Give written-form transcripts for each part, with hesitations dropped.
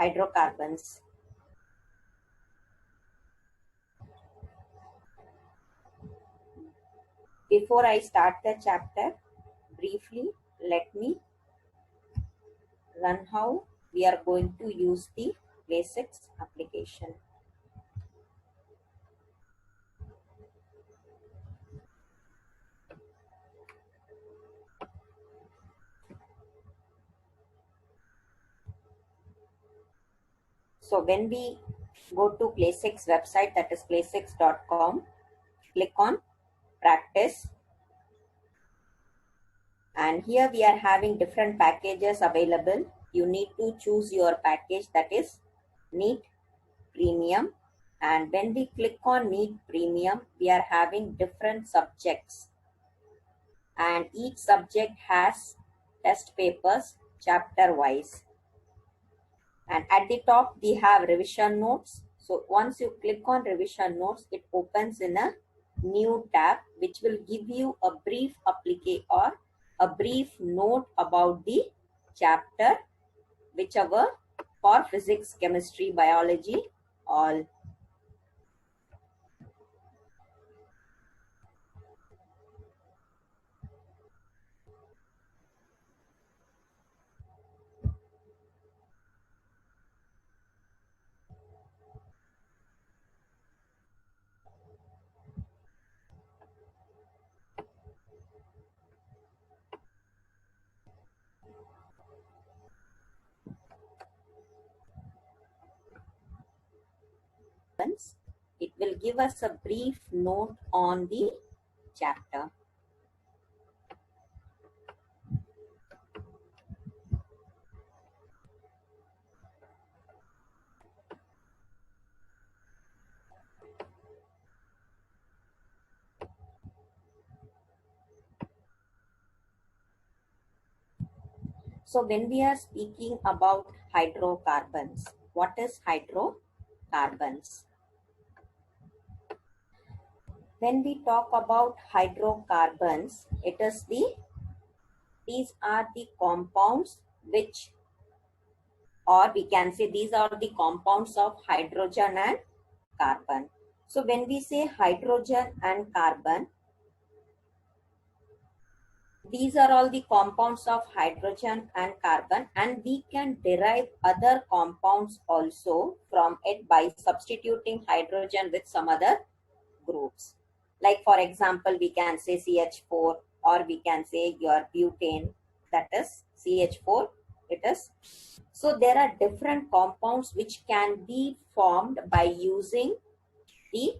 hydrocarbons. Before I start the chapter, briefly let me run how we are going to use the basics application. So when we go to PlaySix website, that is playsix.com, click on practice, and here we are having different packages available. You need to choose your package, that is NEET Premium. And when we click on NEET Premium, we are having different subjects, and each subject has test papers chapter wise. And at the top we have revision notes. So once you click on revision notes, it opens in a new tab which will give you a brief application or a brief note about the chapter, whichever, for physics, chemistry, biology, all. It will give us a brief note on the chapter. So when we are speaking about hydrocarbons, what is hydrocarbons? When we talk about hydrocarbons, these are the compounds which, or we can say these are the compounds of hydrogen and carbon. So when we say hydrogen and carbon, these are all the compounds of hydrogen and carbon, and we can derive other compounds also from it by substituting hydrogen with some other groups. Like for example, we can say CH4, or we can say your butane, that is CH4 it is. So there are different compounds which can be formed by using the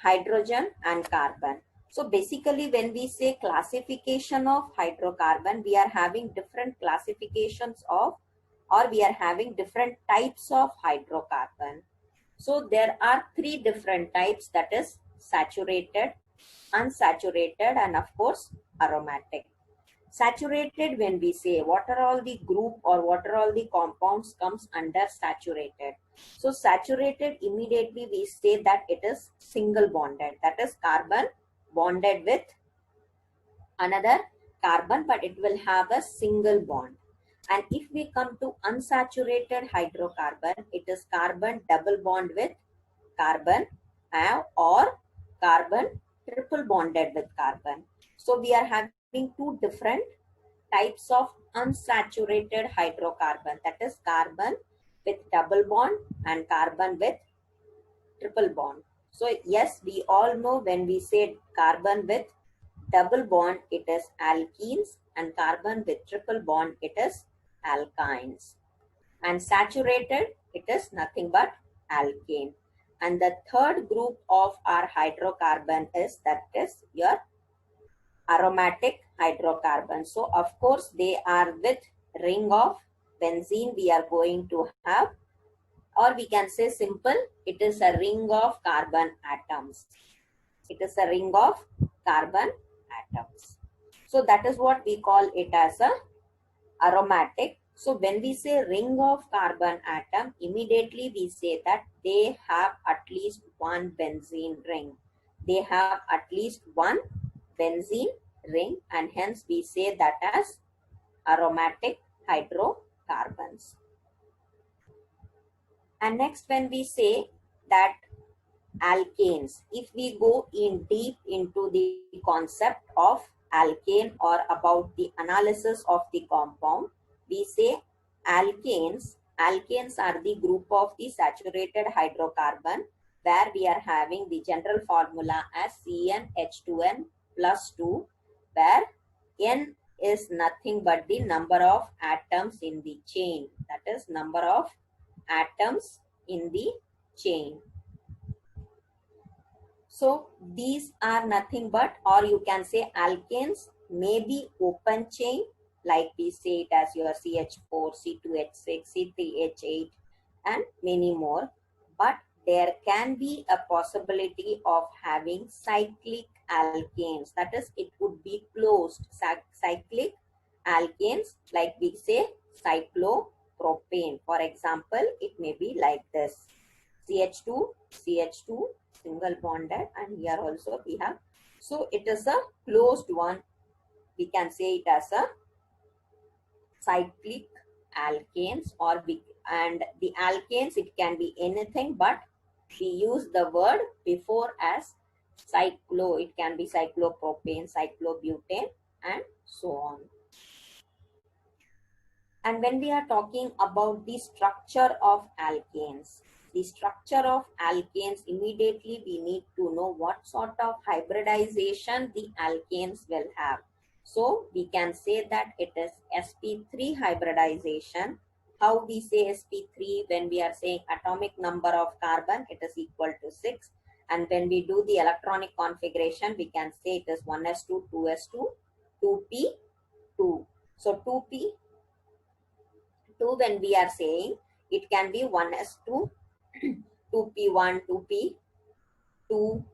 hydrogen and carbon. So basically when we say classification of hydrocarbon, we are having different classifications of, or we are having different types of hydrocarbon. So there are three different types, that is saturated, unsaturated, and of course aromatic. Saturated, when we say, what are all the group or what are all the compounds comes under saturated. So saturated, immediately we say that it is single bonded, that is carbon bonded with another carbon, but it will have a single bond. And if we come to unsaturated hydrocarbon, it is carbon double bond with carbon, or carbon triple bonded with carbon. So we are having two different types of unsaturated hydrocarbon, that is carbon with double bond and carbon with triple bond. So yes, we all know when we say carbon with double bond, it is alkenes, and carbon with triple bond, it is alkynes. And saturated, it is nothing but alkane. And the third group of our hydrocarbon is, that is your aromatic hydrocarbon. So of course they are with ring of benzene we are going to have, or we can say simple, it is a ring of carbon atoms. It is a ring of carbon atoms. So that is what we call it as a aromatic. So when we say ring of carbon atom, immediately we say that they have at least one benzene ring. They have at least one benzene ring, and hence we say that as aromatic hydrocarbons. And next, when we say that alkanes, if we go in deep into the concept of alkane or about the analysis of the compound, we say alkanes are the group of the saturated hydrocarbon where we are having the general formula as CnH2n plus 2, where n is nothing but the number of atoms in the chain, that is number of atoms in the chain. So these are nothing but, or you can say alkanes may be open chain, like we say it as your CH4, C2H6, C3H8 and many more. But there can be a possibility of having cyclic alkanes, that is it would be closed cyclic alkanes, like we say cyclopropane. For example, it may be like this: CH2, CH2, single bonded, and here also we have. So it is a closed one. We can say it as a cyclic alkanes, or and the alkanes, it can be anything, but we use the word before as cyclo. It can be cyclopropane, cyclobutane, and so on. And when we are talking about the structure of alkanes, immediately we need to know what sort of hybridization the alkanes will have. So we can say that it is sp3 hybridization. How we say sp3? When we are saying atomic number of carbon, it is equal to 6. And when we do the electronic configuration, we can say it is 1s2, 2s2, 2p2. So 2p2, when we are saying, it can be 1s2, 2p1, 2p2, or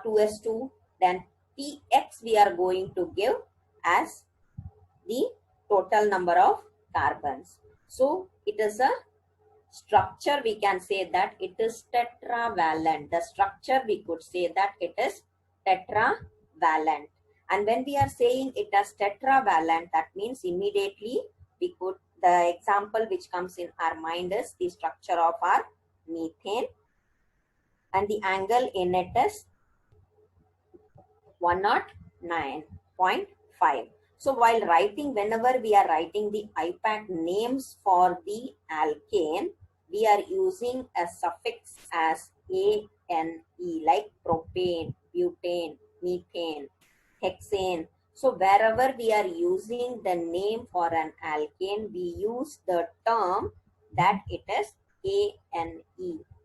2s2. Then px we are going to give as the total number of carbons. So it is a structure, we can say that it is tetravalent. The structure, we could say that it is tetravalent. And when we are saying it as tetravalent, that means immediately we could, the example which comes in our mind is the structure of our methane, and the angle in it is 109.5. So while writing, whenever we are writing the IUPAC names for the alkane, we are using a suffix as ane, like propane, butane, methane, hexane. So wherever we are using the name for an alkane, we use the term that it is ane,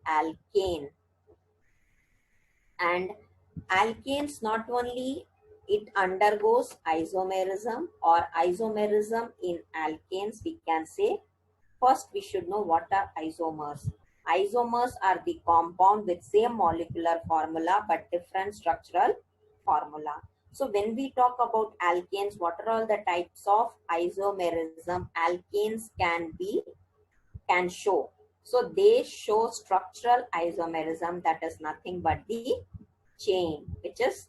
alkane. And alkanes, not only it undergoes isomerism, or isomerism in alkanes, we can say, first we should know what are isomers. Isomers are the compound with same molecular formula but different structural formula. So when we talk about alkanes, what are all the types of isomerism alkanes can show? So they show structural isomerism, that is nothing but the chain which is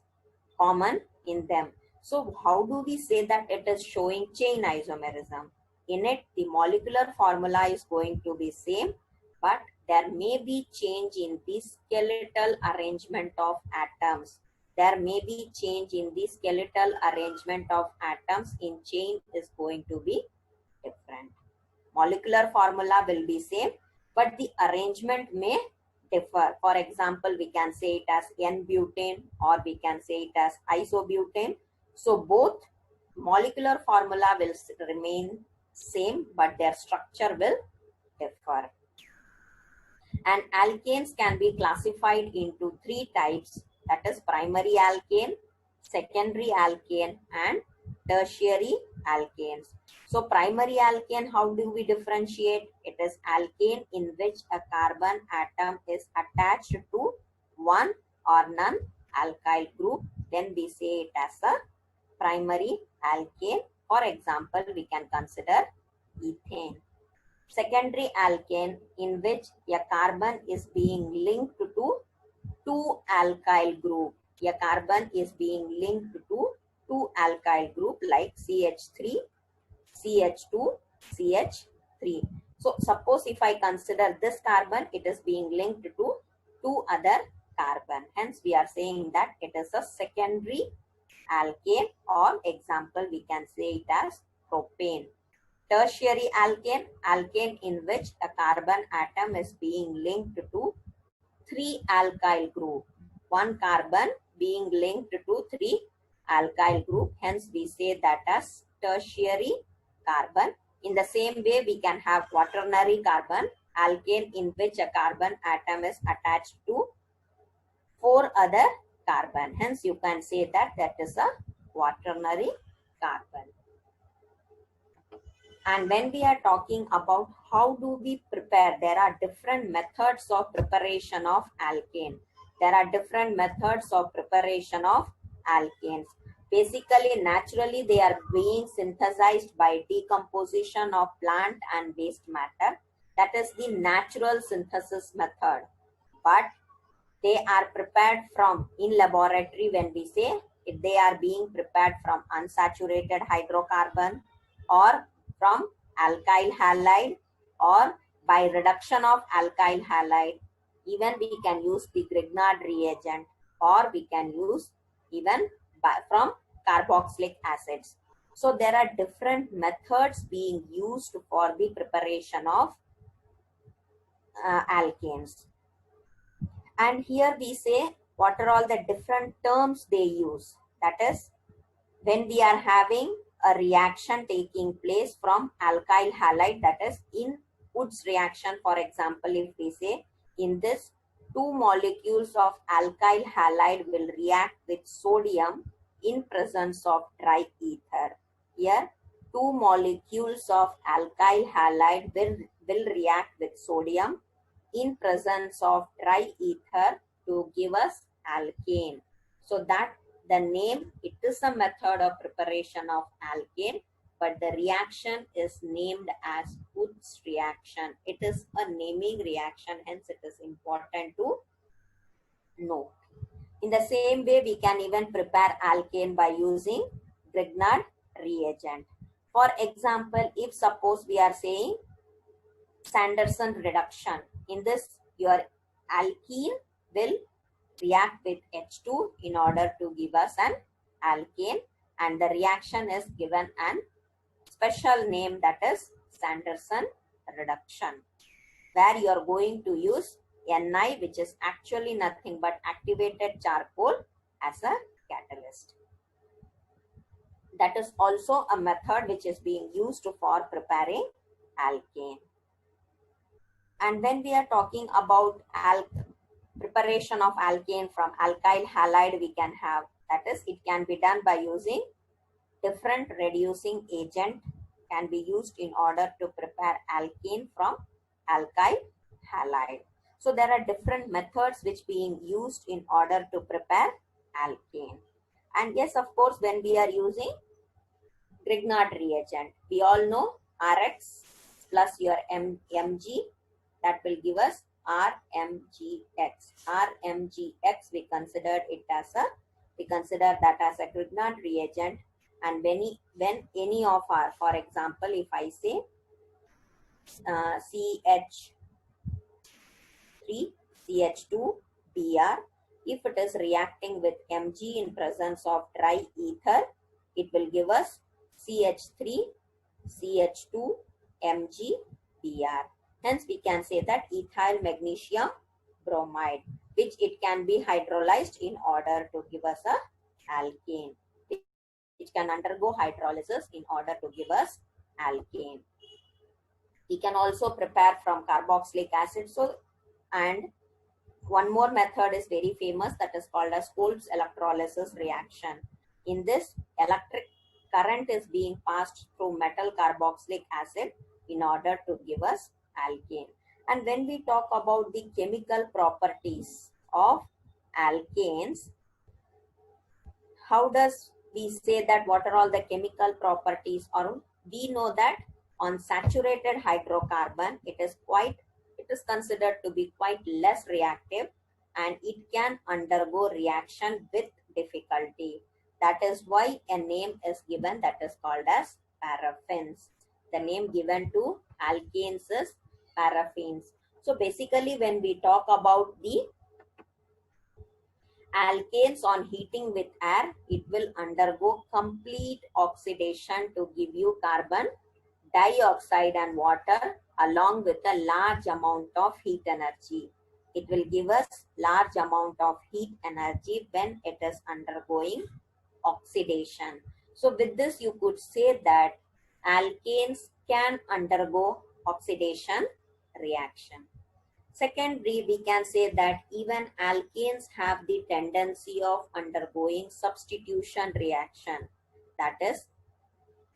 common in them. So how do we say that it is showing chain isomerism? In it, the molecular formula is going to be same, but there may be change in the skeletal arrangement of atoms. There may be change in the skeletal arrangement of atoms in chain is going to be different. Molecular formula will be same, but the arrangement may differ. For example, we can say it as N-butane, or we can say it as isobutane. So both molecular formula will remain same, but their structure will differ. And alkanes can be classified into three types, that is primary alkane, secondary alkane, and tertiary alkanes. So primary alkane, how do we differentiate? It is alkane in which a carbon atom is attached to one or none alkyl group. Then we say it as a primary alkane. For example, we can consider ethane. Secondary alkane, in which a carbon is being linked to two alkyl group. A carbon is being linked to two alkyl group like CH3, CH2, CH3. So suppose if I consider this carbon, it is being linked to two other carbon. Hence we are saying that it is a secondary alkane, or example we can say it as propane. Tertiary alkane, alkane in which a carbon atom is being linked to three alkyl group. One carbon being linked to three alkyl group. Hence we say that as tertiary carbon. In the same way, we can have quaternary carbon, alkane in which a carbon atom is attached to four other carbon. Hence you can say that that is a quaternary carbon. And when we are talking about how do we prepare, there are different methods of preparation of alkane. There are different methods of preparation of alkanes. Basically, naturally, they are being synthesized by decomposition of plant and waste matter. That is the natural synthesis method. But they are prepared from in laboratory. When we say if they are being prepared from unsaturated hydrocarbon or from alkyl halide or by reduction of alkyl halide, even we can use the Grignard reagent, or we can use even from carboxylic acids. So there are different methods being used for the preparation of alkanes. And here we say what are all the different terms they use. That is, when we are having a reaction taking place from alkyl halide, that is in Wood's reaction, for example, if we say in this two molecules of alkyl halide will react with sodium in presence of dry ether. Here two molecules of alkyl halide will react with sodium in presence of dry ether to give us alkane. So that the name, it is a method of preparation of alkane, but the reaction is named as Wood's reaction. It is a naming reaction, hence it is important to know. In the same way, we can even prepare alkane by using Grignard reagent. For example, if suppose we are saying Sanderson reduction, in this your alkene will react with H2 in order to give us an alkane, and the reaction is given an special name, that is Sanderson reduction, where you are going to use Ni, which is actually nothing but activated charcoal, as a catalyst. That is also a method which is being used for preparing alkane. And when we are talking about preparation of alkane from alkyl halide, we can have, that is, it can be done by using different reducing agent can be used in order to prepare alkane from alkyl halide. So there are different methods which being used in order to prepare alkane. And yes, of course, when we are using Grignard reagent, we all know Rx plus your Mg, that will give us RMGX. RMGX, we consider that as a Grignard reagent. And when any of our, for example, if I say CH3, CH2, Br, if it is reacting with Mg in presence of dry ether, it will give us CH3, CH2, Mg, Br. Hence, we can say that ethyl magnesium bromide, which it can be hydrolyzed in order to give us a alkane, which can undergo hydrolysis in order to give us alkane. We can also prepare from carboxylic acid. So, and one more method is very famous, that is called as Kolb's electrolysis reaction. In this, electric current is being passed through metal carboxylic acid in order to give us alkane. And when we talk about the chemical properties of alkanes, how does we say that what are all the chemical properties? Or we know that on saturated hydrocarbon, it is considered to be quite less reactive, and it can undergo reaction with difficulty. That is why a name is given, that is called as paraffins. The name given to alkanes is paraffins. So basically when we talk about the alkanes on heating with air, it will undergo complete oxidation to give you carbon dioxide and water along with a large amount of heat energy. It will give us large amount of heat energy when it is undergoing oxidation. So with this you could say that alkanes can undergo oxidation reaction. Secondly, we can say that even alkanes have the tendency of undergoing substitution reaction. That is,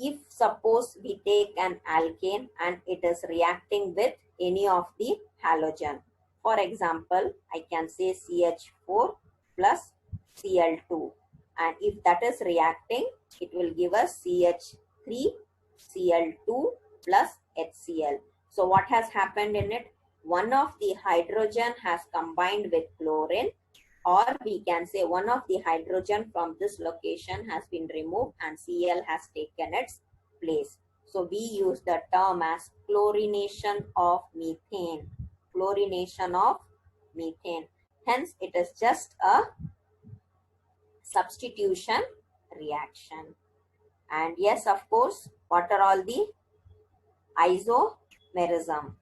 if suppose we take an alkane and it is reacting with any of the halogen. For example, I can say CH4 plus Cl2. And if that is reacting, it will give us CH3 Cl2 plus HCl. So what has happened in it? One of the hydrogen has combined with chlorine, or we can say one of the hydrogen from this location has been removed and Cl has taken its place. So we use the term as chlorination of methane. Chlorination of methane. Hence, it is just a substitution reaction. And yes, of course, what are all the isomerism?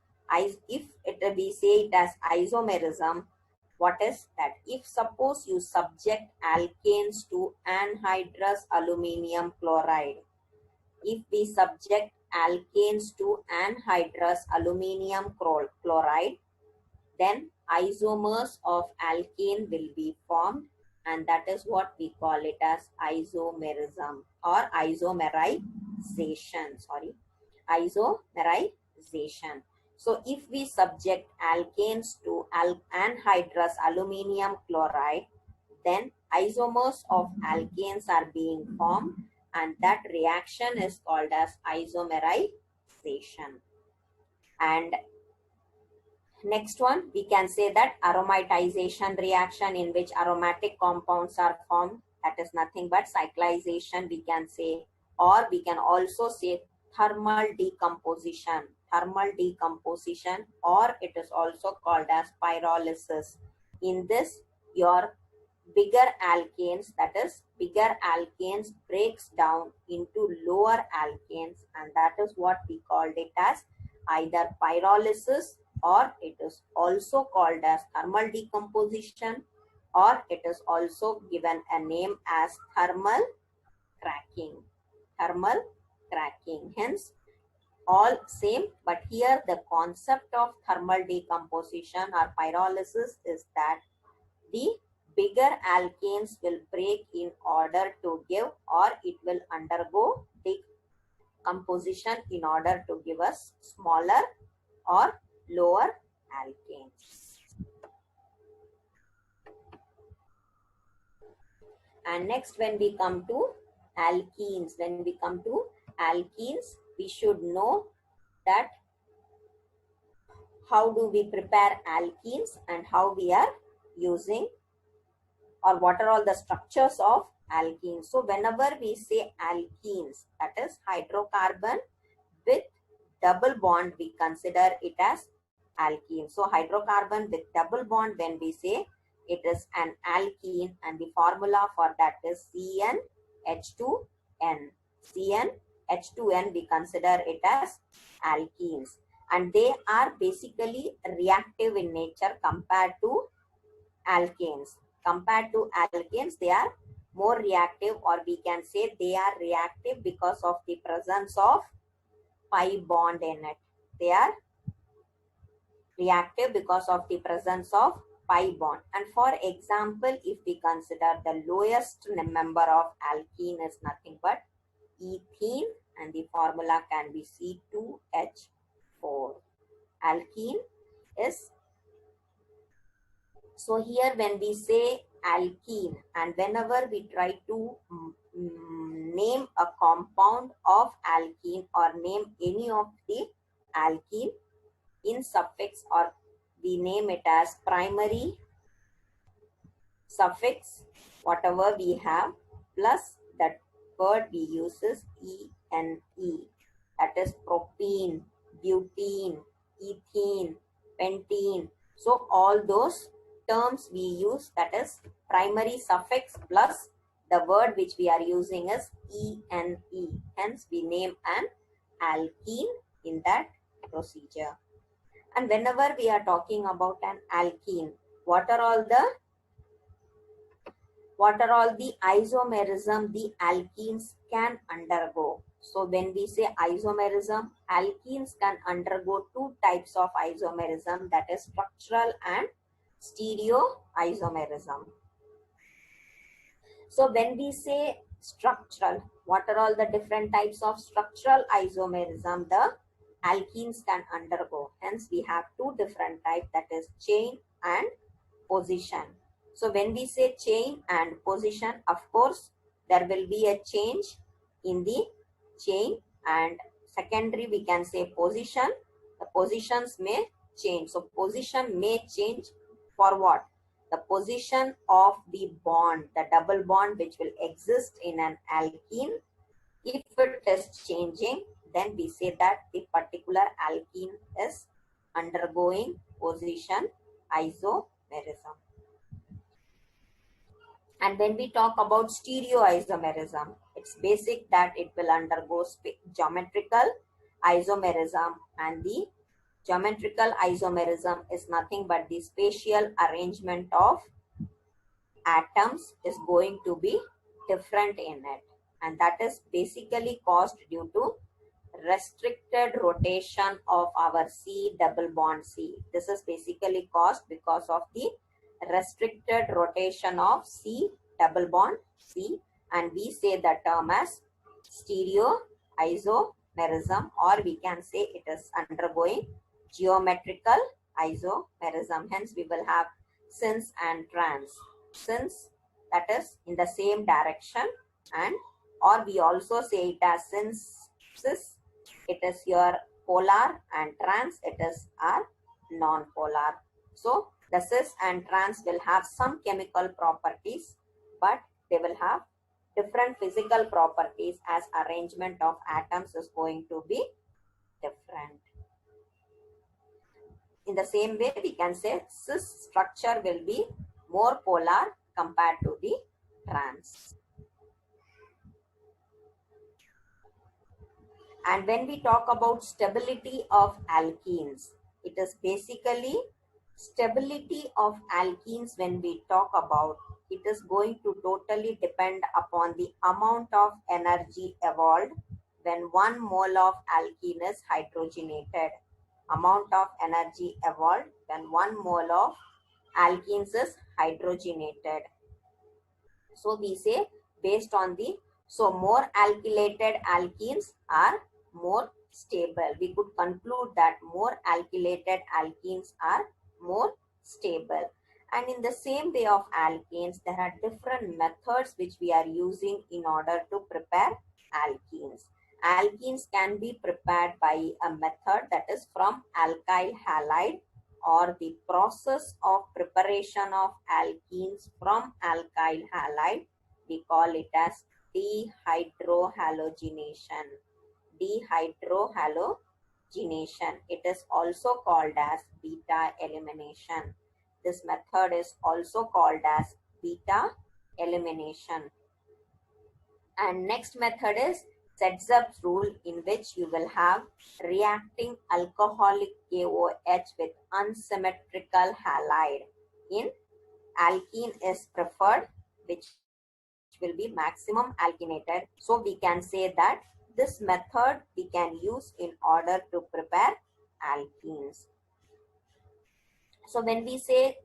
If it we say it as isomerism, what is that? If suppose you subject alkanes to anhydrous aluminum chloride, if we subject alkanes to anhydrous aluminum chloride, then isomers of alkane will be formed, and that is what we call it as isomerism or isomerization. Isomerization. So if we subject alkanes to anhydrous aluminum chloride, then isomers of alkanes are being formed, and that reaction is called as isomerization. And next one, we can say that aromatization reaction, in which aromatic compounds are formed. That is nothing but cyclization, we can say, or we can also say thermal decomposition. Thermal decomposition, or it is also called as pyrolysis. In this, your bigger alkanes, that is bigger alkanes, breaks down into lower alkanes, and that is what we called it as either pyrolysis, or it is also called as thermal decomposition, or it is also given a name as thermal cracking. Thermal cracking. Hence, all same, but here the concept of thermal decomposition or pyrolysis is that the bigger alkanes will break in order to give, or it will undergo decomposition in order to give us smaller or lower alkanes. And next, when we come to alkenes, we should know that how do we prepare alkenes and how we are using, or what are all the structures of alkenes. So whenever we say alkenes, that is hydrocarbon with double bond, we consider it as alkene. So hydrocarbon with double bond, when we say it is an alkene, and the formula for that is CnH2n. CnH2n, we consider it as alkenes, and they are basically reactive in nature compared to alkanes. Compared to alkanes, they are more reactive, or we can say they are reactive because of the presence of pi bond in it. They are reactive because of the presence of pi bond. And for example, if we consider the lowest member of alkene is nothing but ethene, and the formula can be C2H4. Alkene is, so here when we say alkene, and whenever we try to name a compound of alkene or name any of the alkene in suffix, or we name it as primary suffix, whatever we have, plus that word we use is ene, that is propene, butene, ethene, pentene. So all those terms we use, that is primary suffix plus the word which we are using is ene. Hence we name an alkene in that procedure. And whenever we are talking about an alkene, what are all the isomerism the alkenes can undergo? So when we say isomerism, alkenes can undergo two types of isomerism, that is structural and stereoisomerism. So when we say structural, what are all the different types of structural isomerism the alkenes can undergo? Hence we have two different types, that is chain and position. So when we say chain and position, of course, there will be a change in the chain, and secondary we can say position. The positions may change. So position may change for what? The position of the bond, the double bond which will exist in an alkene. If it is changing, then we say that the particular alkene is undergoing position isomerism. And when we talk about stereoisomerism, it's basic that it will undergo geometrical isomerism, and the geometrical isomerism is nothing but the spatial arrangement of atoms is going to be different in it, and that is basically caused due to restricted rotation of our C double bond C. This is basically caused because of the restricted rotation of C double bond C, and we say the term as stereoisomerism, or we can say it is undergoing geometrical isomerism. Hence we will have cis and trans. Cis, that is in the same direction, and or we also say it as cis, it is your polar, and trans, it is our non-polar. So the cis and trans will have some chemical properties, but they will have different physical properties as arrangement of atoms is going to be different. In the same way, we can say cis structure will be more polar compared to the trans. And when we talk about stability of alkenes, it is basically stability of alkenes. When we talk about, it is going to totally depend upon the amount of energy evolved when 1 mole of alkene is hydrogenated. Amount of energy evolved when 1 mole of alkenes is hydrogenated. So we say based on the, so more alkylated alkenes are more stable. We could conclude that more alkylated alkenes are more stable. And in the same way of alkenes, there are different methods which we are using in order to prepare alkenes. Alkenes can be prepared by a method, that is from alkyl halide, or the process of preparation of alkenes from alkyl halide. We call it as dehydrohalogenation. Dehydrohalogenation. It is also called as beta elimination. This method is also called as beta elimination. And next method is Setzup's rule, in which you will have reacting alcoholic KOH with unsymmetrical halide. In alkene is preferred, which will be maximum alkynated. So we can say that this method we can use in order to prepare alkenes. So when we say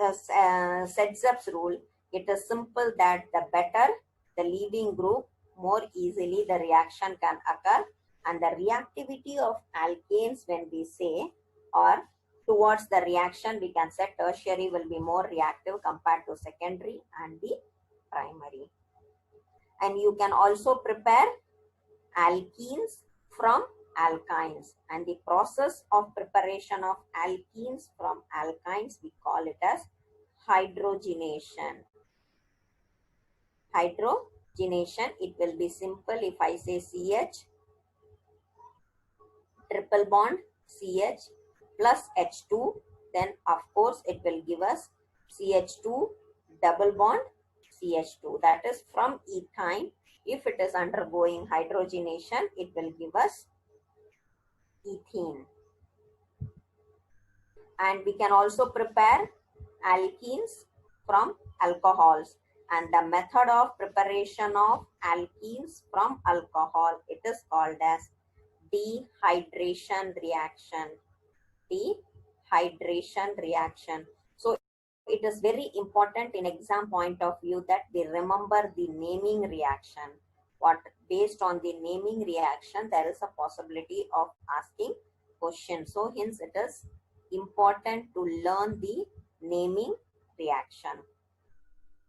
Setzup's rule, it is simple that the better the leaving group, more easily the reaction can occur, and the reactivity of alkanes, when we say, or towards the reaction, we can say tertiary will be more reactive compared to secondary and the primary. And you can also prepare alkenes from alkynes, and the process of preparation of alkenes from alkynes, we call it as hydrogenation. Hydrogenation, it will be simple if I say CH triple bond CH plus H2, then of course it will give us CH2 double bond CH2. That is from ethyne. If it is undergoing hydrogenation, it will give us ethene. And we can also prepare alkenes from alcohols. And the method of preparation of alkenes from alcohol, it is called as dehydration reaction. Dehydration reaction. So it is very important in exam point of view that we remember the naming reaction. What based on the naming reaction, there is a possibility of asking question. So hence it is important to learn the naming reaction.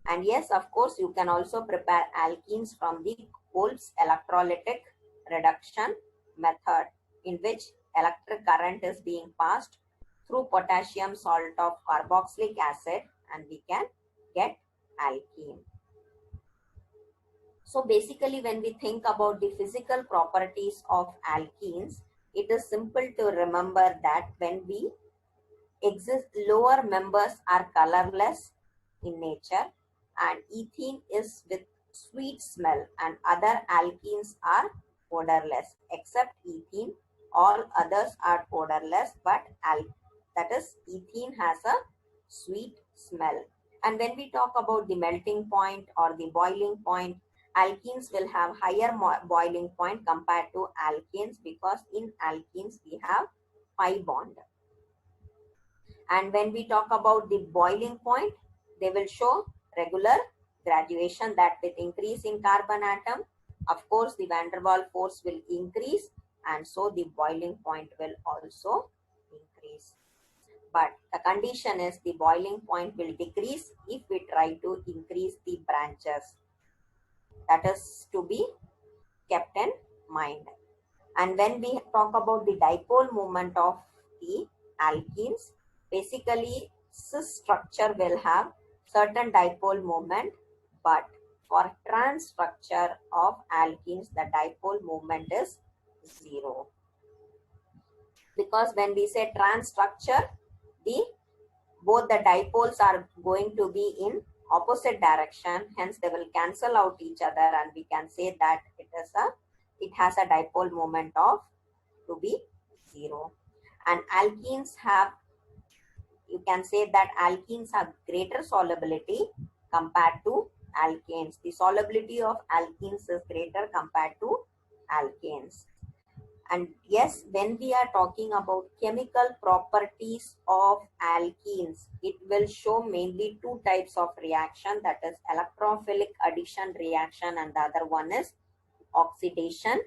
And yes, of course, you can also prepare alkenes from the Kolb's electrolytic reduction method, in which electric current is being passed through potassium salt of carboxylic acid, and we can get alkene. So basically, when we think about the physical properties of alkenes, it is simple to remember that when we exist, lower members are colorless in nature, and ethene is with sweet smell, and other alkenes are odorless. Except ethene, all others are odorless, but that is ethene has a sweet smell. And when we talk about the melting point or the boiling point, alkenes will have higher boiling point compared to alkanes, because in alkenes we have pi bond. And when we talk about the boiling point, they will show regular graduation, that with increase in carbon atom, of course, the van der Waals force will increase, and so the boiling point will also increase. But the condition is the boiling point will decrease if we try to increase the branches. That is to be kept in mind. And when we talk about the dipole moment of the alkenes, basically cis structure will have certain dipole moment, but for trans structure of alkenes, the dipole moment is 0. Because when we say trans structure, both the dipoles are going to be in opposite direction, hence they will cancel out each other, and we can say that it has a dipole moment of to be 0. And alkenes have, you can say that alkenes have greater solubility compared to alkanes. The solubility of alkenes is greater compared to alkanes. And yes, when we are talking about chemical properties of alkenes, it will show mainly two types of reaction, that is electrophilic addition reaction, and the other one is oxidation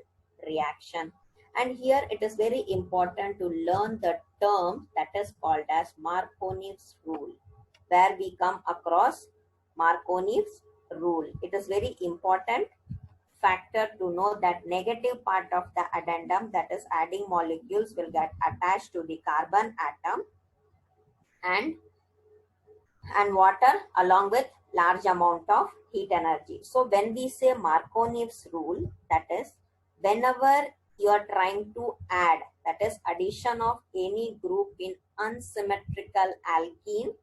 reaction. And here it is very important to learn the term that is called as Marconi's rule, where we come across Marconi's rule. It is very important factor to know that negative part of the addendum, that is adding molecules, will get attached to the carbon atom and water along with large amount of heat energy. So when we say Marconi's rule, that is whenever you are trying to add, that is addition of any group in unsymmetrical alkene,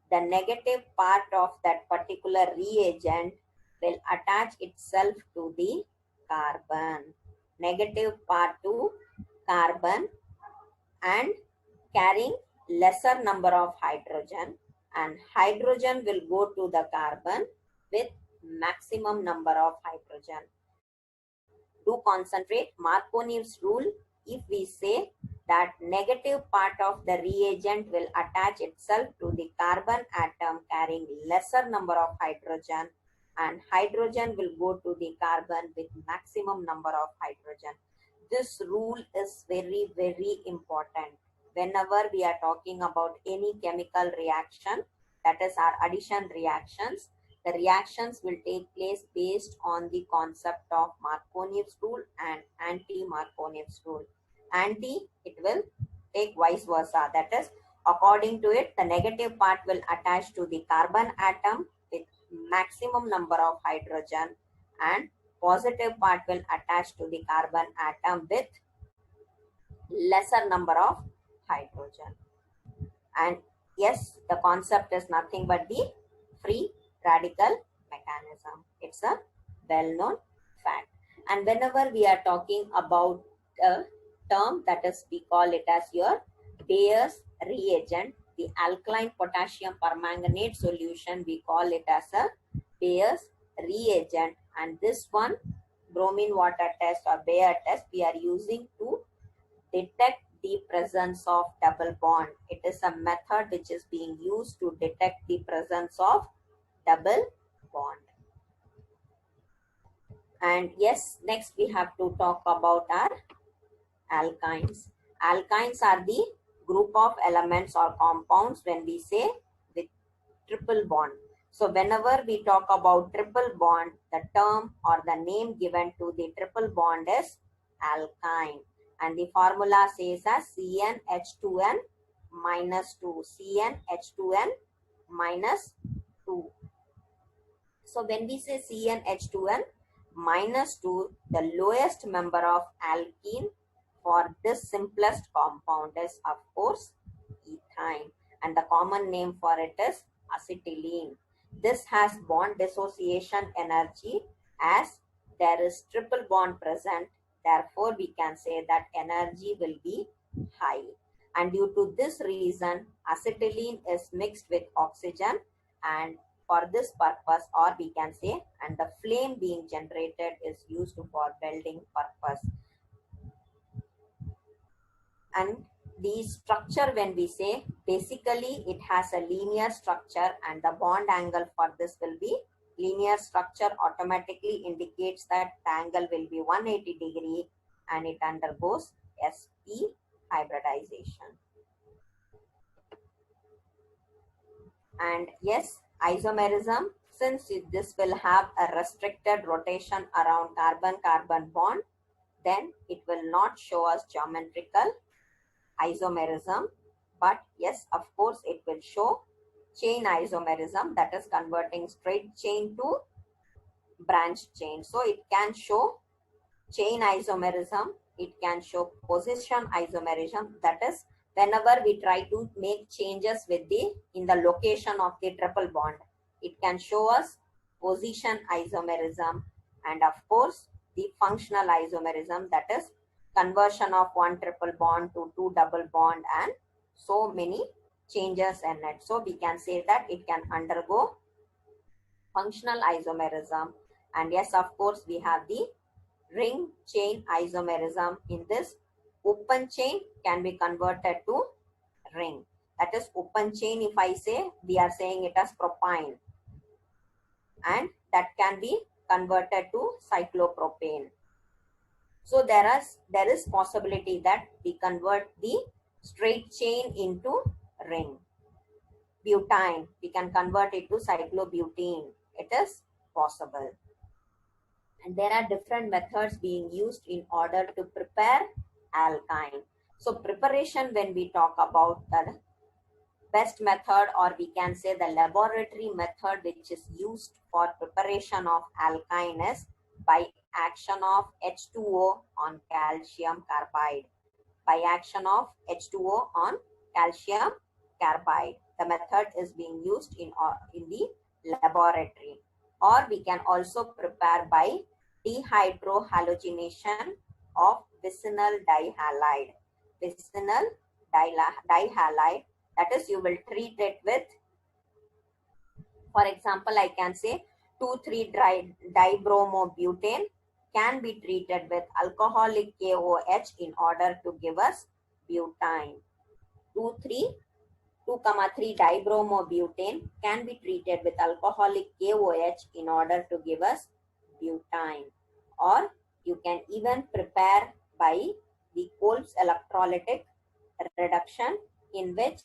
the negative part of that particular reagent will attach itself to the carbon, negative part to carbon, and carrying lesser number of hydrogen, and hydrogen will go to the carbon with maximum number of hydrogen. Do concentrate Marconi's rule. If we say that negative part of the reagent will attach itself to the carbon atom carrying lesser number of hydrogen, and hydrogen will go to the carbon with maximum number of hydrogen. This rule is very, very important. Whenever we are talking about any chemical reaction, that is our addition reactions, the reactions will take place based on the concept of Marconi's rule and anti-Marconi's rule. Anti, it will take vice versa. That is, according to it, the negative part will attach to the carbon atom with maximum number of hydrogen, and positive part will attach to the carbon atom with lesser number of hydrogen. And yes, the concept is nothing but the free radical mechanism. It's a well-known fact. And whenever we are talking about a term, that is, we call it as your Bayer's reagent, the alkaline potassium permanganate solution, we call it as a Bayer's reagent. And this one, bromine water test or Bayer test, we are using to detect the presence of double bond. It is a method which is being used to detect the presence of double bond. And yes, next we have to talk about our alkynes. Alkynes are the group of elements or compounds when we say with triple bond. So whenever we talk about triple bond, the term or the name given to the triple bond is alkyne. And the formula says as CnH2n minus 2, CnH2n minus 2. So when we say CnH2n minus 2, the lowest member of alkene for this simplest compound is of course ethyne, and the common name for it is acetylene. This has bond dissociation energy as there is triple bond present. Therefore, we can say that energy will be high. And due to this reason, acetylene is mixed with oxygen, and for this purpose, or we can say, and the flame being generated is used for welding purpose. And the structure, when we say, basically it has a linear structure, and the bond angle for this will be linear structure automatically indicates that the angle will be 180 degree, and it undergoes sp hybridization. And yes, isomerism, since this will have a restricted rotation around carbon-carbon bond, then it will not show us geometrical isomerism, but yes, of course, it will show chain isomerism, that is converting straight chain to branch chain. So it can show chain isomerism, it can show position isomerism, that is whenever we try to make changes with the in the location of the triple bond, it can show us position isomerism. And of course the functional isomerism, that is conversion of one triple bond to two double bond and so many changes in it. So we can say that it can undergo functional isomerism. And yes, of course, we have the ring chain isomerism. In this, open chain can be converted to ring. That is open chain, if I say, we are saying it as propyne, and that can be converted to cyclopropane. So there is possibility that we convert the straight chain into ring. Butane, we can convert it to cyclobutene. It is possible. And there are different methods being used in order to prepare alkyne. So preparation, when we talk about the best method, or we can say the laboratory method which is used for preparation of alkyne, is by action of H2O on calcium carbide. By action of H2O on calcium carbide. The method is being used in the laboratory. Or we can also prepare by dehydrohalogenation of vicinal dihalide. Vicinal dihalide, that is, you will treat it with, for example, I can say 2,3-dibromobutane can be treated with alcoholic KOH in order to give us butane. 2,3-dibromobutane can be treated with alcoholic KOH in order to give us butane. Or you can even prepare by the Kolb's electrolytic reduction, in which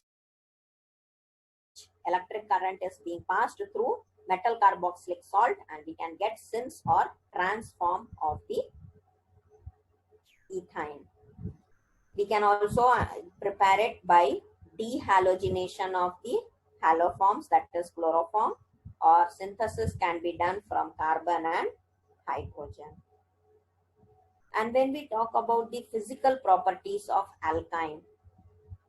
electric current is being passed through metal carboxylic salt, and we can get synths or transform of the ethyne. We can also prepare it by dehalogenation of the haloforms, that is chloroform, or synthesis can be done from carbon and hydrogen. And when we talk about the physical properties of alkyne,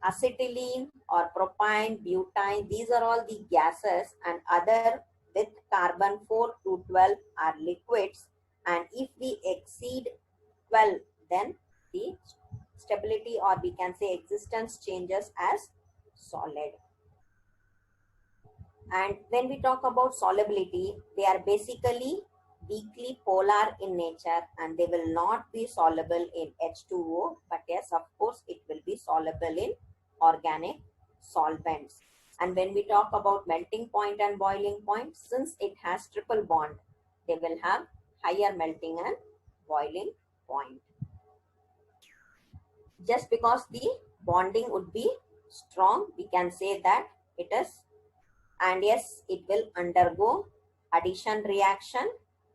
acetylene or propane, butane, these are all the gases, and other with carbon 4 to 12 are liquids. And if we exceed 12, then the stability, or we can say existence, changes as solid. And when we talk about solubility, they are basically weakly polar in nature, and they will not be soluble in H2O, but yes, of course, it will be soluble in organic solvents. And when we talk about melting point and boiling point, since it has triple bond, they will have higher melting and boiling point. Just because the bonding would be strong, we can say that it is. And yes, it will undergo addition reaction.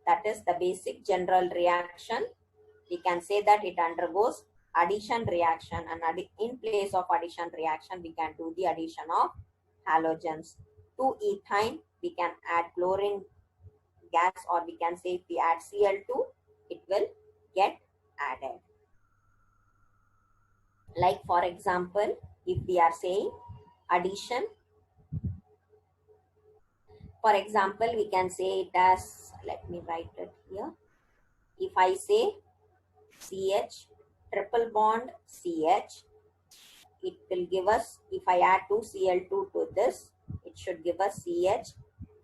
That is the basic general reaction. We can say that it undergoes addition reaction, and in place of addition reaction, we can do the addition of halogens. To ethane, we can add chlorine gas, or we can say if we add Cl2, it will get added. Like for example, if we are saying addition, for example, we can say it as, let me write it here. If I say CH, triple bond CH, it will give us, if I add 2Cl2 to this, it should give us CH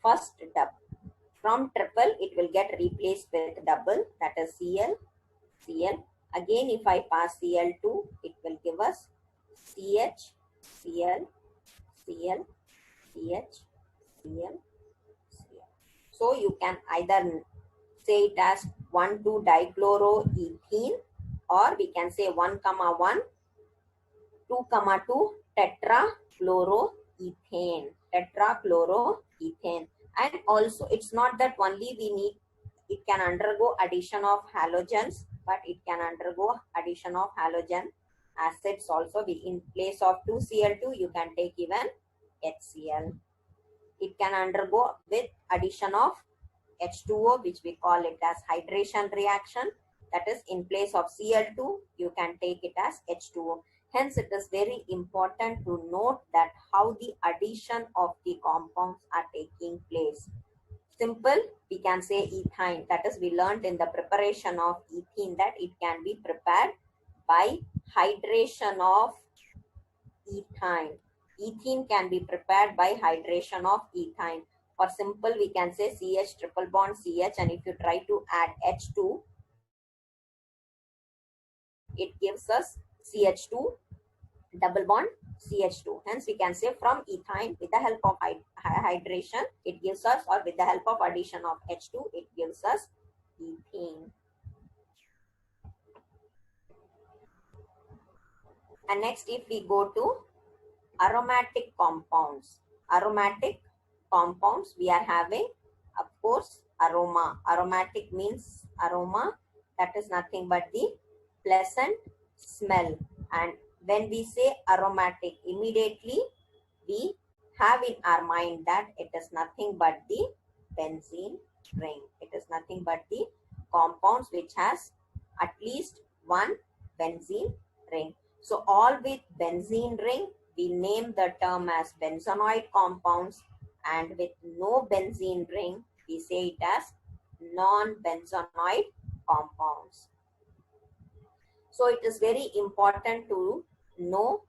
first double. From triple, it will get replaced with double, that is Cl, Cl. Again, if I pass Cl2, it will give us CH, Cl, Cl, CH, Cl. So you can either say it as 1,2-dichloroethene, or we can say 1,1, 2,2 tetrachloroethane, tetrachloroethane. And also, it's not that only we need, it can undergo addition of halogens, but it can undergo addition of halogen acids also. In place of 2Cl2, you can take even HCl. It can undergo with addition of H2O, which we call it as hydration reaction. That is, in place of Cl2, you can take it as H2O. Hence, it is very important to note that how the addition of the compounds are taking place. Simple, we can say ethyne. That is, we learned in the preparation of ethene that it can be prepared by hydration of ethyne. Ethene can be prepared by hydration of ethyne. For simple, we can say CH triple bond CH, and if you try to add H2, it gives us CH2 double bond CH2. Hence, we can say from ethyne, with the help of hydration, it gives us, or with the help of addition of H2, it gives us ethene. And next, if we go to aromatic compounds. Aromatic compounds, we are having, of course, aroma. Aromatic means aroma. That is nothing but the pleasant smell. And when we say aromatic, immediately we have in our mind that it is nothing but the benzene ring. It is nothing but the compounds which has at least one benzene ring. So all with benzene ring, we name the term as benzenoid compounds, and with no benzene ring, we say it as non-benzenoid compounds. So it is very important to know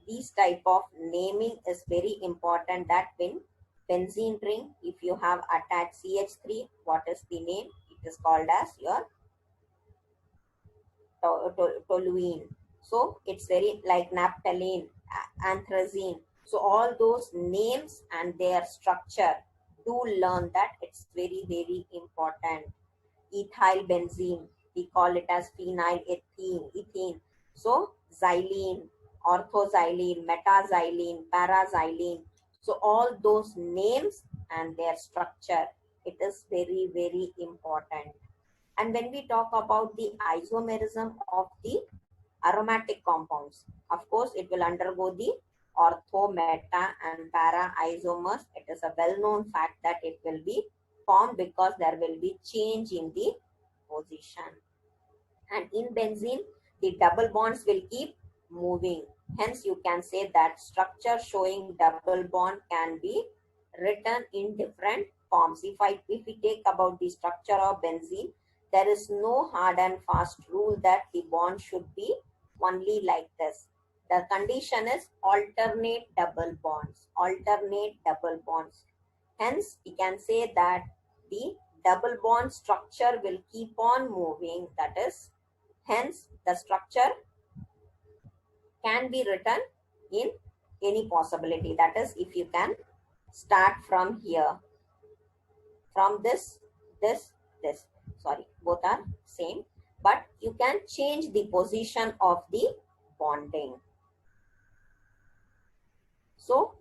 these type of naming is very important, that when benzene ring, if you have attached CH3, what is the name? It is called as your toluene. So it's very like naphthalene, anthracene. So all those names and their structure, do learn that. It's very, very important. Ethyl benzene, we call it as phenyl ethene. So xylene, orthoxylene, metaxylene, paraxylene. So all those names and their structure, it is very, very important. And when we talk about the isomerism of the aromatic compounds, of course, it will undergo the ortho, meta, and para isomers. It is a well-known fact that it will be formed because there will be change in the position. and in benzene the double bonds will keep moving. Hence you can say that structure showing double bond can be written in different forms. If we take about the structure of benzene, there is no hard and fast rule that the bond should be only like this. The condition is alternate double bonds, alternate double bonds. Hence we can say that the double bond structure will keep on moving. That is, hence the structure can be written in any possibility. That is, if you can start from here, from this, sorry, both are same, but you can change the position of the bonding. So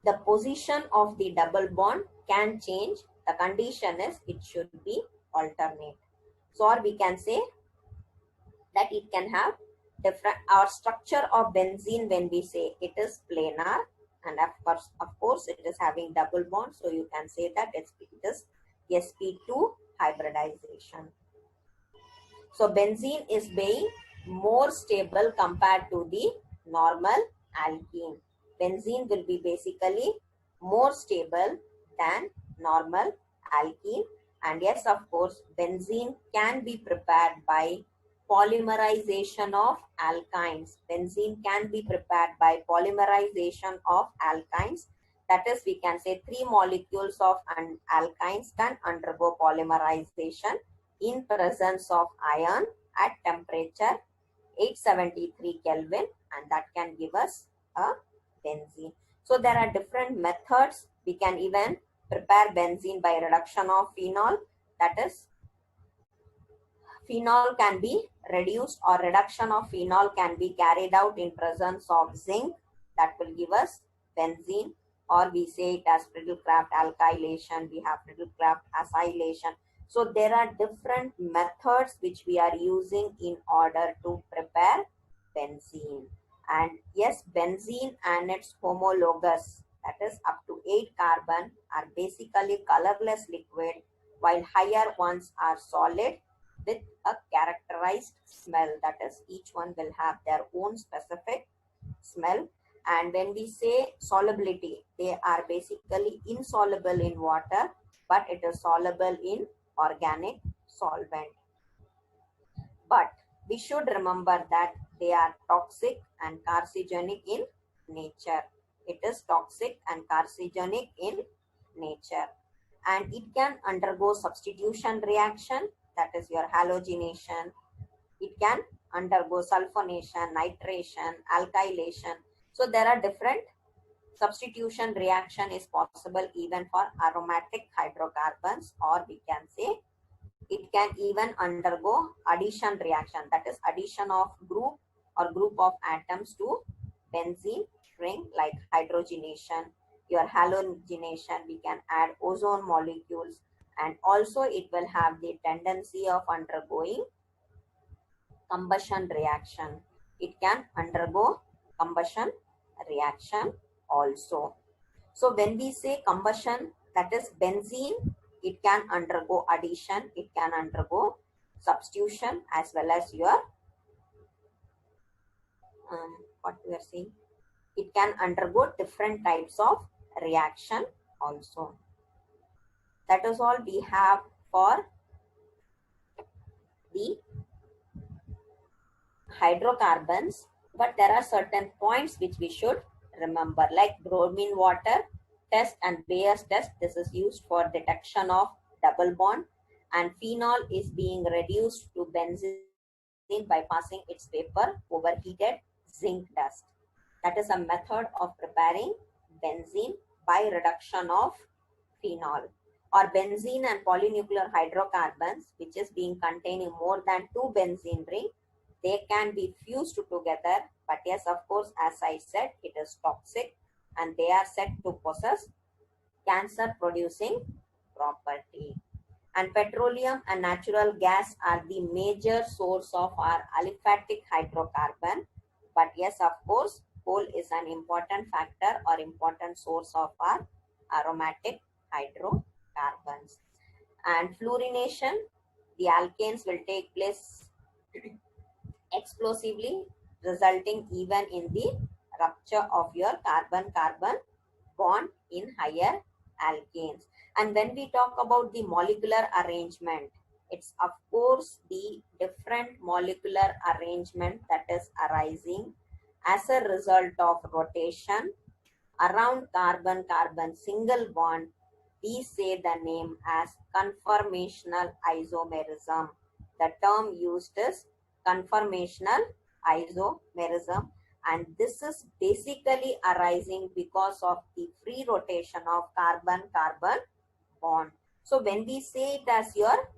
the position of the double bond can change. The condition is it should be alternate. So or we can say that it can have different, our structure of benzene when we say it is planar, and of course it is having double bond, so you can say that it is sp2 hybridization. So benzene is being more stable compared to the normal alkene. Benzene will be basically more stable than normal alkene. And yes, of course, benzene can be prepared by polymerization of alkynes. Benzene can be prepared by polymerization of alkynes. That is, we can say 3 molecules of alkynes can undergo polymerization in presence of iron at temperature 873 Kelvin, and that can give us a benzene. So there are different methods. We can even prepare benzene by reduction of phenol. That is, phenol can be reduced, or reduction of phenol can be carried out in presence of zinc. That will give us benzene, or we say it as Friedel-Crafts alkylation. We have Friedel-Crafts acylation. So there are different methods which we are using in order to prepare benzene. And yes, benzene and its homologous, that is up to 8 carbon, are basically colorless liquid, while higher ones are solid with a characterized smell. That is, each one will have their own specific smell. And when we say solubility, they are basically insoluble in water, but it is soluble in organic solvent. But we should remember that they are toxic and carcinogenic in nature. It is toxic and carcinogenic in nature. And it can undergo substitution reaction, that is your halogenation. It can undergo sulfonation, nitration, alkylation. So there are different substitution reaction is possible even for aromatic hydrocarbons, or we can say it can even undergo addition reaction, that is addition of group or group of atoms to benzene ring, like hydrogenation, your halogenation. We can add ozone molecules, and also it will have the tendency of undergoing combustion reaction. It can undergo combustion reaction also. So when we say combustion, that is benzene, it can undergo addition, it can undergo substitution, as well as your what we are saying, it can undergo different types of reaction also. That is all we have for the hydrocarbons, but there are certain points which we should remember, like bromine water test and Bayer's test. This is used for detection of double bond, and phenol is being reduced to benzene by passing its vapor over heated zinc dust. That is a method of preparing benzene by reduction of phenol. Or benzene and polynuclear hydrocarbons, which is being containing more than 2 benzene ring, they can be fused together. But yes, of course, as I said, it is toxic, and they are said to possess cancer producing property. And petroleum and natural gas are the major source of our aliphatic hydrocarbon. But yes, of course, coal is an important factor or important source of our aromatic hydrocarbons. And fluorination, the alkanes will take place explosively, resulting even in the rupture of your carbon-carbon bond in higher alkanes. And when we talk about the molecular arrangement, it's of course the different molecular arrangement that is arising as a result of rotation around carbon-carbon single bond. We say the name as conformational isomerism. The term used is conformational isomerism, and this is basically arising because of the free rotation of carbon-carbon bond. So when we say it as your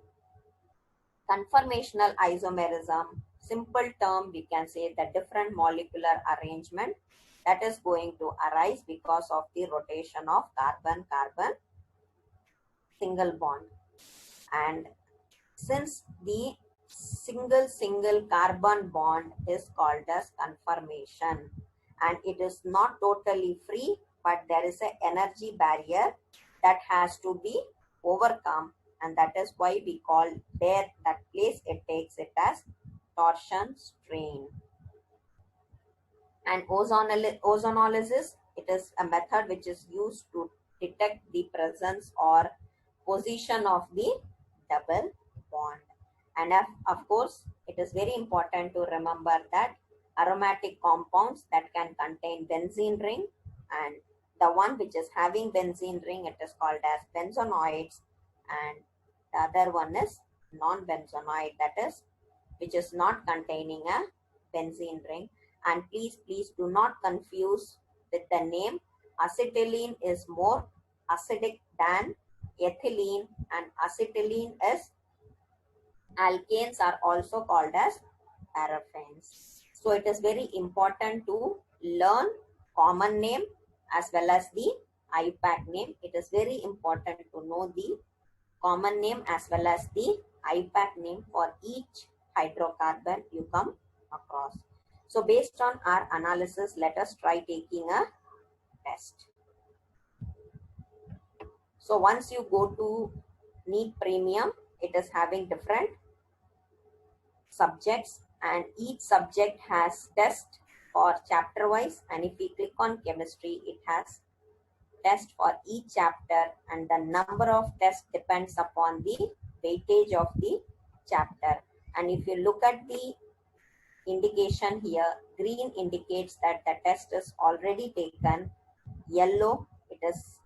conformational isomerism, simple term, we can say the different molecular arrangement that is going to arise because of the rotation of carbon-carbon single bond. And since the single carbon bond is called as conformation, and it is not totally free, but there is an energy barrier that has to be overcome, and that is why we call there that place it takes it as torsion strain. And ozonolysis, it is a method which is used to detect the presence or position of the double bond. And of course, it is very important to remember that aromatic compounds that can contain benzene ring, and the one which is having benzene ring, it is called as benzonoids, and the other one is non-benzonoid, that is which is not containing a benzene ring. And please do not confuse with the name. Acetylene is more acidic than ethylene, and acetylene is alkanes are also called as paraffins. So it is very important to learn common name as well as the IUPAC name. It is very important to know the common name as well as the IUPAC name for each hydrocarbon you come across. So based on our analysis, let us try taking a test. So once you go to NEET Premium, it is having different subjects, and each subject has test for chapter wise, and if we click on chemistry, it has test for each chapter, and the number of tests depends upon the weightage of the chapter. And if you look at the indication here, green indicates that the test is already taken, yellow it is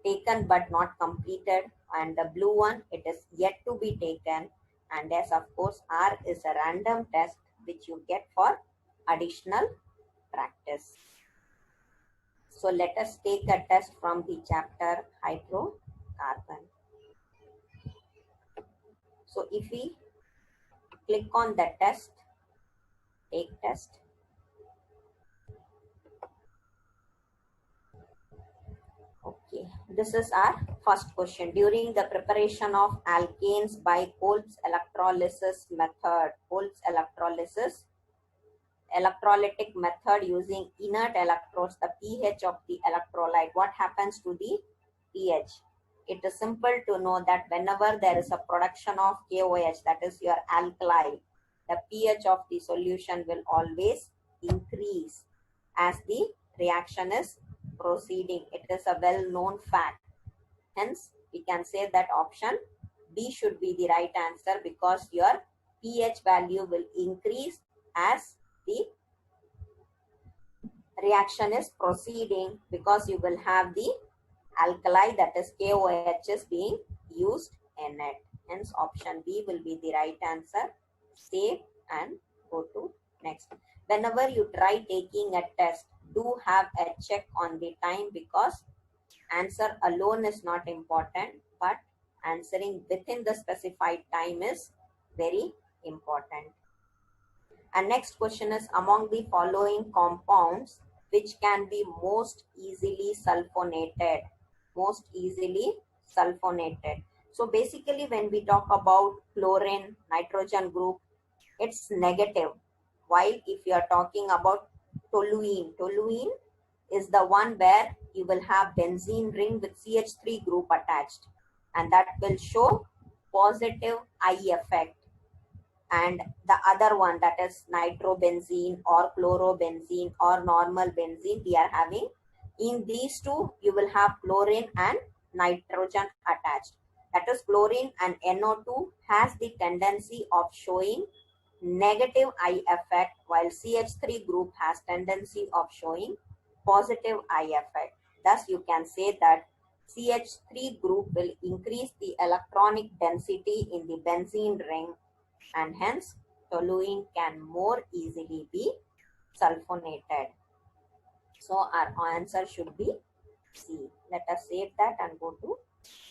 taken but not completed, and the blue one it is yet to be taken. And yes, of course, R is a random test which you get for additional practice. So let us take a test from the chapter hydrocarbon. So if we click on the test, take test. Okay, this is our first question. During the preparation of alkanes by Kolb's electrolysis method, electrolytic method using inert electrodes, the pH of the electrolyte, what happens to the pH? It is simple to know that whenever there is a production of KOH, that is your alkali, the pH of the solution will always increase as the reaction is proceeding. It is a well-known fact. Hence, we can say that option B should be the right answer, because your pH value will increase as the reaction is proceeding, because you will have the alkali, that is KOH, is being used in it. Hence, option B will be the right answer. Save and go to next. Whenever you try taking a test, do have a check on the time, because answer alone is not important, but answering within the specified time is very important. And next question is, among the following compounds, which can be most easily sulfonated? Most easily sulfonated. So basically, when we talk about chlorine, nitrogen group, it's negative. While if you are talking about toluene, toluene is the one where you will have benzene ring with CH3 group attached, and that will show positive I effect. and the other one, that is nitrobenzene or chlorobenzene or normal benzene, we are having. In these two, you will have chlorine and nitrogen attached. That is, chlorine and NO2 has the tendency of showing negative I effect, while CH3 group has tendency of showing positive I effect. Thus, you can say that CH3 group will increase the electronic density in the benzene ring, and hence toluene can more easily be sulfonated. So our answer should be C. Let us save that and go to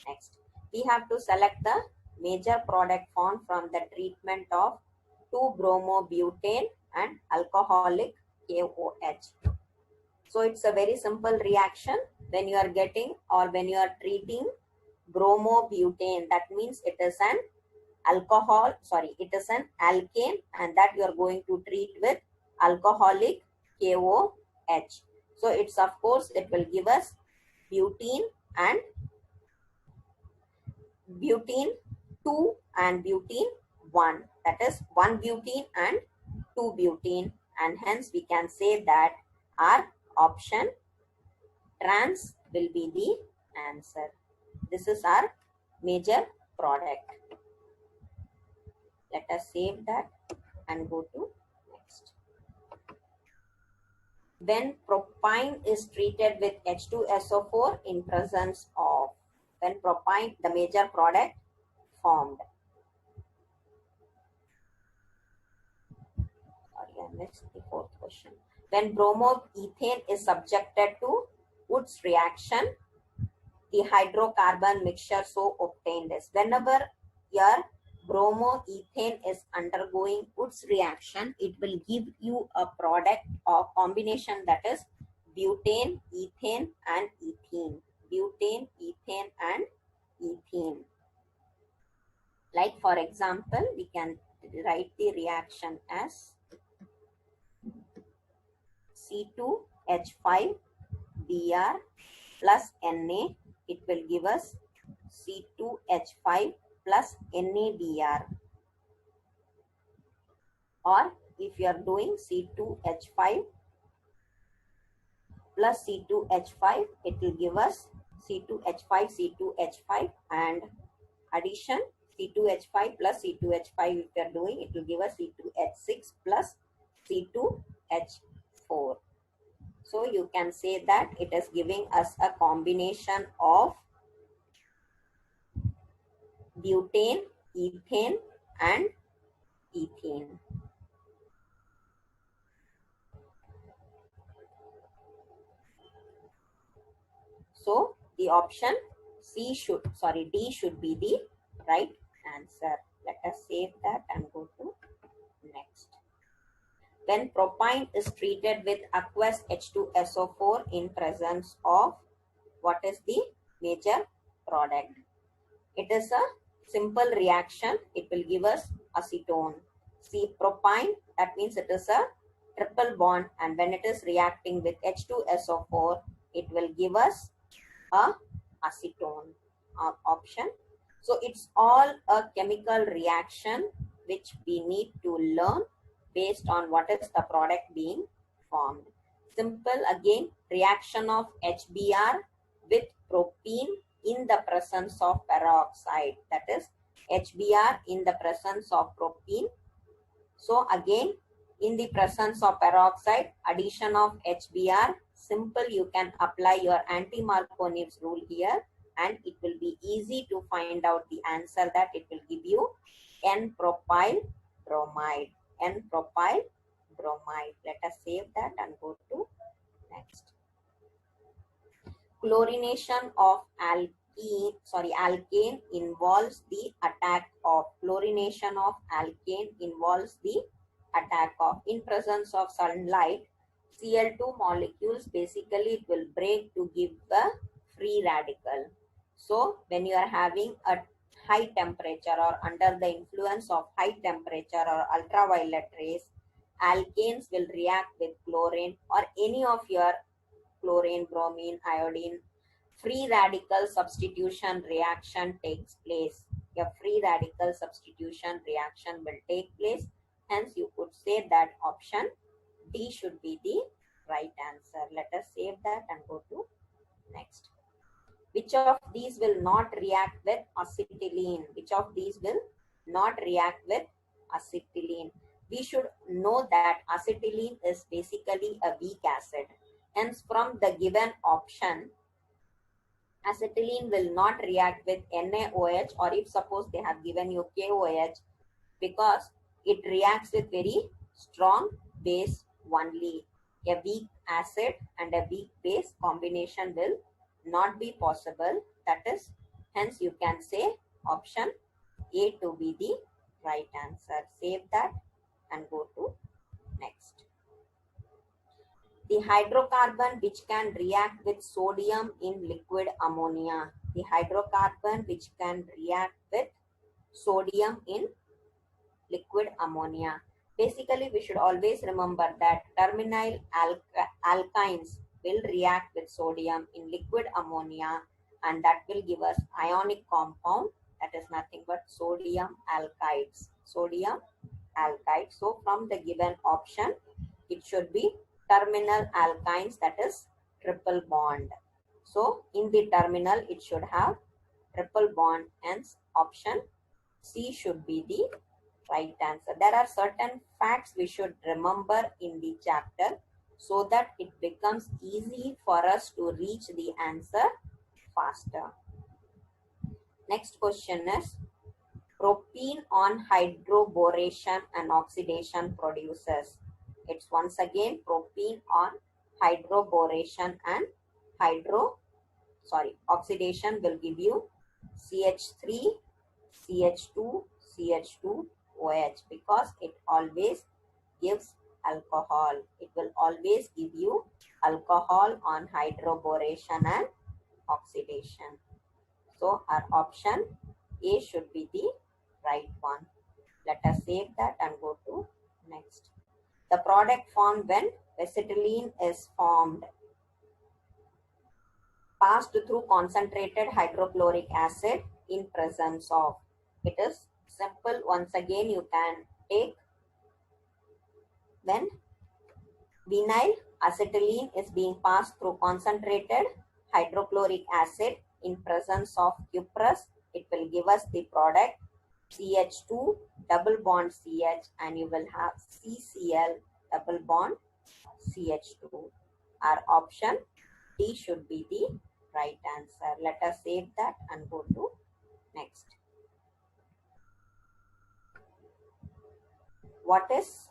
next. We have to select the major product formed from the treatment of 2-bromobutane and alcoholic KOH. So it's a very simple reaction. When you are getting or when you are treating bromobutane, that means it is an alcohol, sorry, it is an alkane, and that you are going to treat with alcoholic KOH. So it's, of course, it will give us butene and butene 2 and butene 1. That is 1 butene and 2 butene, and hence we can say that our option trans will be the answer. This is our major product. Let us save that and go to next. When propine is treated with H2SO4 in presence of, when propine, the major product formed. Sorry, I missed the fourth question. When bromoethane is subjected to Wood's reaction, the hydrocarbon mixture so obtained is, whenever your bromoethane is undergoing Wood's reaction, it will give you a product or combination, that is butane, ethane and ethene. Butane, ethane and ethene. Like for example, we can write the reaction as C2H5Br plus Na. It will give us C2H5 plus NaBr. Or if you are doing C2H5 plus C2H5, it will give us C2H5, C2H5, and addition C2H5 plus C2H5, if you are doing, it will give us C2H6 plus C2H4. So you can say that it is giving us a combination of butane, ethane and ethene. So the option D should be the right answer. Let us save that and go to next. When propine is treated with aqueous H2SO4 in presence of, what is the major product? It is a simple reaction. It will give us acetone. See, propine, that means it is a triple bond, and when it is reacting with H2SO4, it will give us a acetone option. So it's all a chemical reaction which we need to learn based on what is the product being formed. Simple again, reaction of HBr with propene in the presence of peroxide, that is HBr in the presence of propene. So again, in the presence of peroxide, addition of HBr, simple, you can apply your anti-Marconi's rule here, and it will be easy to find out the answer, that it will give you N-propyl bromide. N-propyl bromide. Let us save that and go to next. Chlorination of alkane involves the attack of, chlorination of alkane involves the attack of, in presence of sunlight, Cl2 molecules, basically it will break to give the free radical. So when you are having a high temperature or under the influence of high temperature or ultraviolet rays, alkanes will react with chlorine or any of your chlorine, bromine, iodine. Free radical substitution reaction takes place. a free radical substitution reaction will take place. Hence, you could say that option D should be the right answer. Let us save that and go to next. Which of these will not react with acetylene? Which of these will not react with acetylene? We should know that acetylene is basically a weak acid. Hence, from the given option, acetylene will not react with NaOH, or if suppose they have given you KOH, because it reacts with very strong base only. A weak acid and a weak base combination will not be possible. That is, hence you can say option A to be the right answer. Save that and go to next. The hydrocarbon which can react with sodium in liquid ammonia. The hydrocarbon which can react with sodium in liquid ammonia. Basically, we should always remember that terminal alkynes will react with sodium in liquid ammonia, and that will give us ionic compound, that is nothing but sodium alkydes. Sodium alkydes. So from the given option, it should be terminal alkynes, that is triple bond. So in the terminal, it should have triple bond, hence option C should be the right answer. There are certain facts we should remember in the chapter so that it becomes easy for us to reach the answer faster. Next question is, propene on hydroboration and oxidation produces. It's once again propene on hydroboration and oxidation will give you CH3, CH2, CH2, OH, because it always gives alcohol. It will always give you alcohol on hydroboration and oxidation. So our option A should be the right one. Let us save that and go to next. The product formed when acetylene is formed. Passed through concentrated hydrochloric acid in presence of. It is simple. Once again, you can take when vinyl acetylene is being passed through concentrated hydrochloric acid in presence of cuprous, it will give us the product CH2 double bond CH, and you will have CCl double bond CH2. Our option D should be the right answer. Let us save that and go to next. What is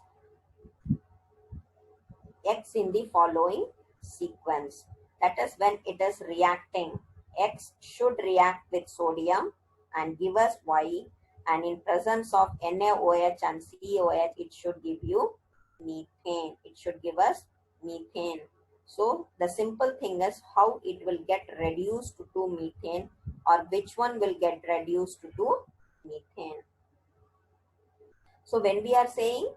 X in the following sequence? That is, when it is reacting, X should react with sodium and give us Y, and in presence of NaOH and COH, it should give you methane. It should give us methane. So the simple thing is how it will get reduced to methane, or which one will get reduced to methane. So when we are saying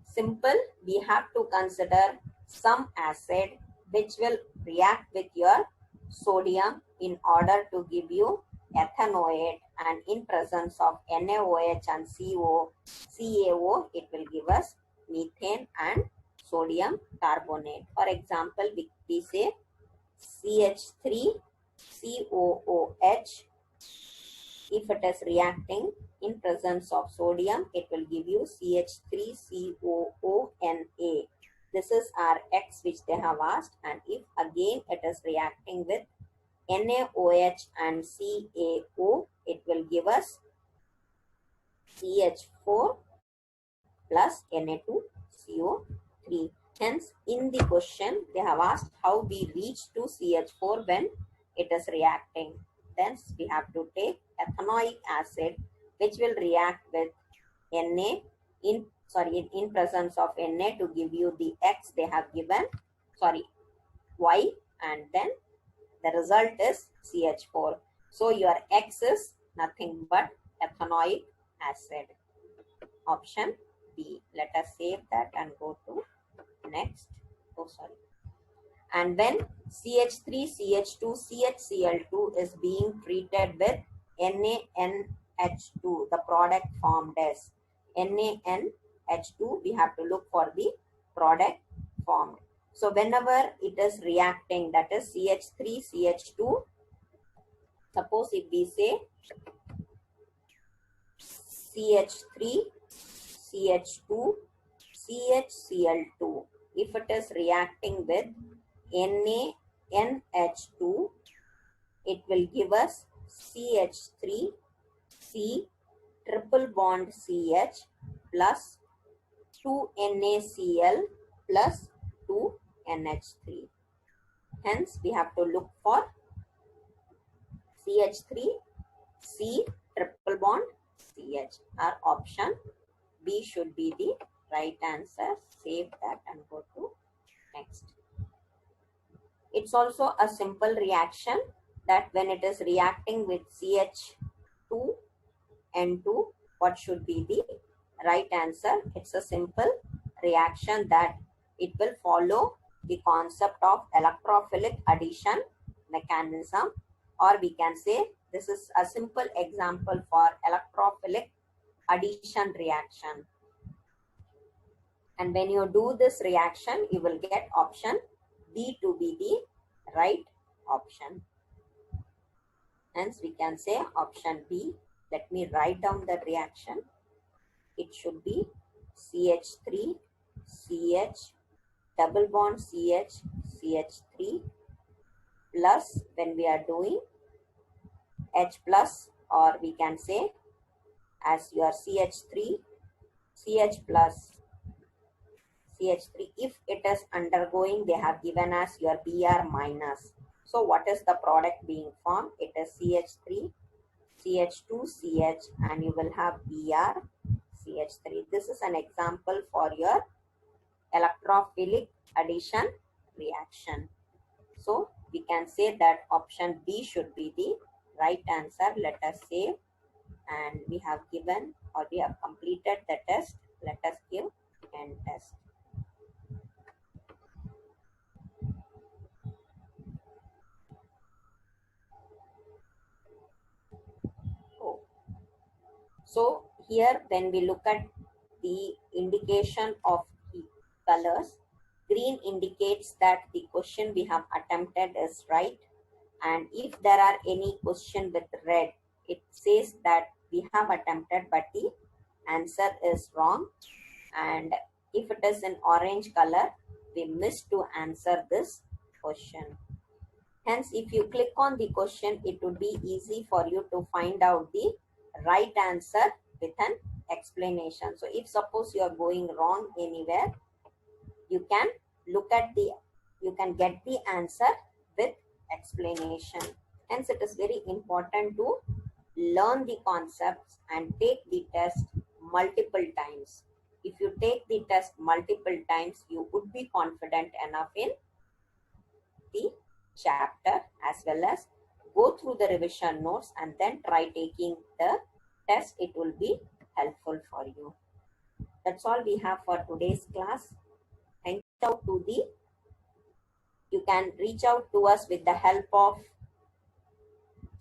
simple, we have to consider some acid which will react with your sodium in order to give you ethanoate, and in presence of NaOH and CaO, it will give us methane and sodium carbonate. For example, we say CH3COOH. If it is reacting in presence of sodium, it will give you CH3COONA. This is our X which they have asked, and if again it is reacting with NaOH and CaO, it will give us CH4 plus Na2CO3. Hence, in the question, they have asked how we reach to CH4 when it is reacting. Thence, we have to take ethanoic acid, which will react with Na in presence of Na to give you the X they have given, Y, and then the result is CH4. So your X is nothing but ethanoic acid. Option B. Let us save that and go to next. And when CH3, CH2, CHCl2 is being treated with NaNH2, the product formed as NaNH2, we have to look for the product formed. So whenever it is reacting, that is CH3, CH2, suppose if we say CH3, CH2, CHCl2, if it is reacting with NaNH2, it will give us CH3, C triple bond CH plus 2 NaCl plus 2 NH3. Hence, we have to look for CH3, C triple bond CH. Our option B should be the right answer. Save that and go to next. It's also a simple reaction that when it is reacting with CH2, N2, what should be the right answer? It's a simple reaction that it will follow the concept of electrophilic addition mechanism, or we can say this is a simple example for electrophilic addition reaction. And when you do this reaction, you will get option B to be the right option. Hence, we can say option B. Let me write down the reaction. It should be CH3, CH, double bond CH, CH3 plus, when we are doing H plus, or we can say as your CH3, CH plus, CH3. If it is undergoing, they have given us your Br minus. So what is the product being formed? It is CH3, CH2, CH, and you will have Br, CH3. This is an example for your electrophilic addition reaction. So we can say that option B should be the right answer. Let us save, and we have given, or we have completed the test. Let us give end test. So here when we look at the indication of the colors, green indicates that the question we have attempted is right, and if there are any question with red, it says that we have attempted but the answer is wrong. And if it is in orange color, we missed to answer this question. Hence, if you click on the question, it would be easy for you to find out the right answer with an explanation. So if suppose you are going wrong anywhere, you can look at the, you can get the answer with explanation. Hence, it is very important to learn the concepts and take the test multiple times. If you take the test multiple times, you would be confident enough in the chapter, as well as go through the revision notes and then try taking the test. It will be helpful for you. That's all we have for today's class. Reach out to the, you can reach out to us with the help of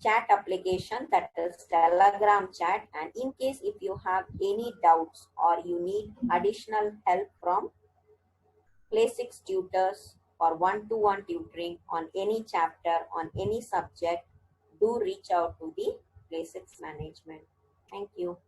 chat application, that is Telegram chat. And in case if you have any doubts or you need additional help from Play 6 tutors or one-to-one tutoring on any chapter, on any subject, do reach out to the Play 6 management. Thank you.